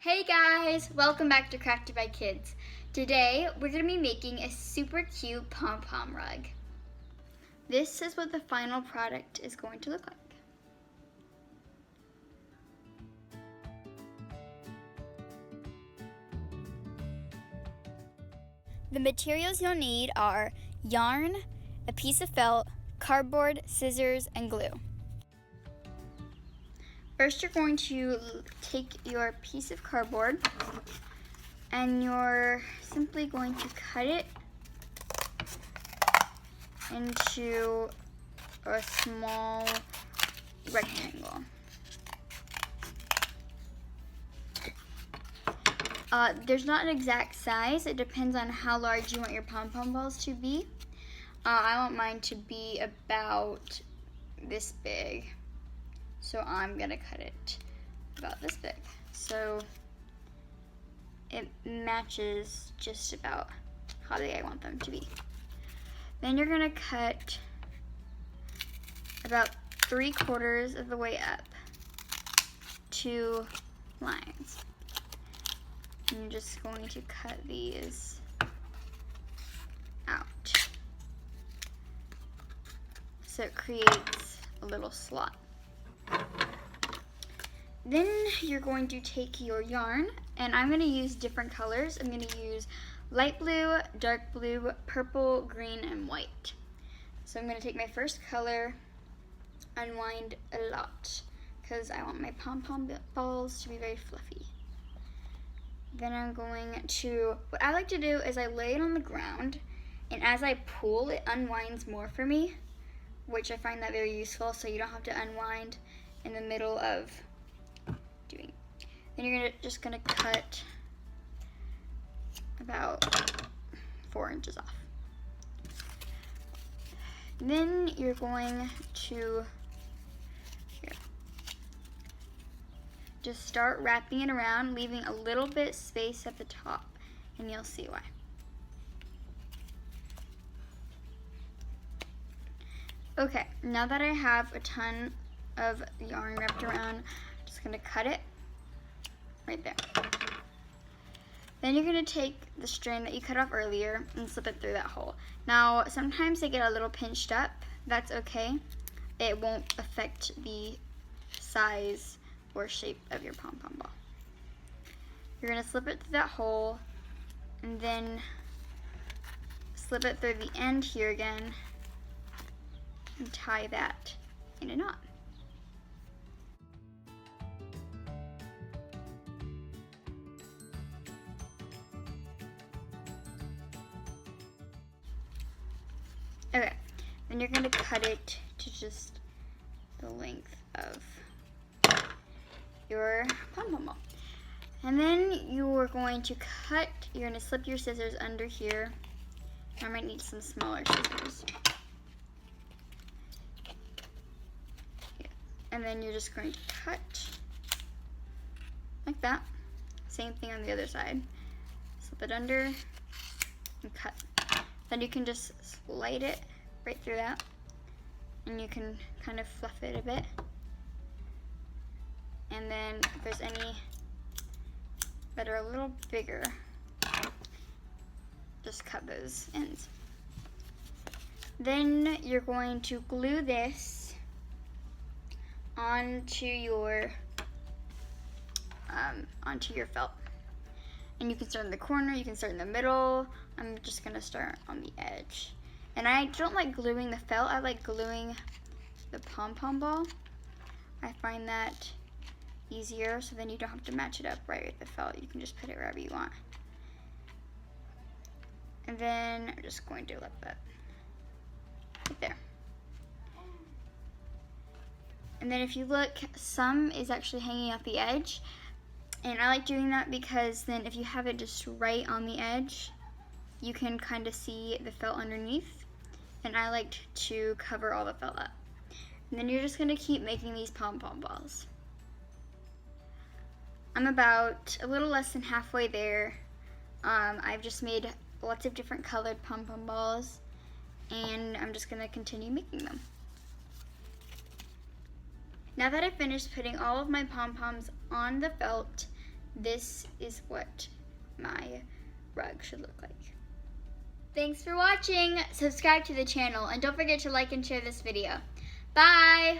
Hey guys, welcome back to Crafted by Kids. Today we're going to be making a super cute pom-pom rug. This is what the final product is going to look like. The materials you'll need are yarn, a piece of felt, cardboard, scissors, and glue. First, you're going to take your piece of cardboard and you're simply going to cut it into a small rectangle. There's not an exact size. It depends on how large you want your pom-pom balls to be. I want mine to be about this big. So I'm gonna cut it about this big. So it matches just about how big I want them to be. Then you're gonna cut about 3/4 of the way up 2 lines. And you're just going to cut these out. So it creates a little slot. Then you're going to take your yarn, and I'm going to use different colors. I'm going to use light blue, dark blue, purple, green, and white. So I'm going to take my first color, unwind a lot, because I want my pom-pom balls to be very fluffy. Then I'm going to, what I like to do is I lay it on the ground, and as I pull, it unwinds more for me, which I find that very useful, so you don't have to unwind in the middle of doing. Then you're just gonna cut about 4 inches off. Then you're going to just start wrapping it around, leaving a little bit space at the top, and you'll see why. Okay, now that I have a ton of yarn wrapped around, I'm just gonna cut it right there. Then you're gonna take the string that you cut off earlier and slip it through that hole. Now, sometimes they get a little pinched up. That's okay. It won't affect the size or shape of your pom-pom ball. You're gonna slip it through that hole and then slip it through the end here again and tie that in a knot. Okay, then you're gonna cut it to just the length of your pom-pom ball. And then you're going to you're gonna slip your scissors under here. I might need some smaller scissors. And then you're just going to cut like that. Same thing on the other side. Slip it under and cut. Then you can just slide it right through that, and you can kind of fluff it a bit. And then if there's any that are a little bigger, just cut those ends. Then you're going to glue this onto your felt. And you can start in the corner, you can start in the middle. I'm just gonna start on the edge. And I don't like gluing the felt, I like gluing the pom-pom ball. I find that easier, so then you don't have to match it up right with the felt. You can just put it wherever you want. And then I'm just going to let that right there. And then if you look, some is actually hanging off the edge. And I like doing that because then if you have it just right on the edge, you can kind of see the felt underneath. And I like to cover all the felt up. And then you're just gonna keep making these pom-pom balls. I'm about a little less than halfway there. I've just made lots of different colored pom-pom balls, and I'm just gonna continue making them. Now that I've finished putting all of my pom-poms on the felt, this is what my rug should look like. Thanks for watching. Subscribe to the channel and don't forget to like and share this video. Bye!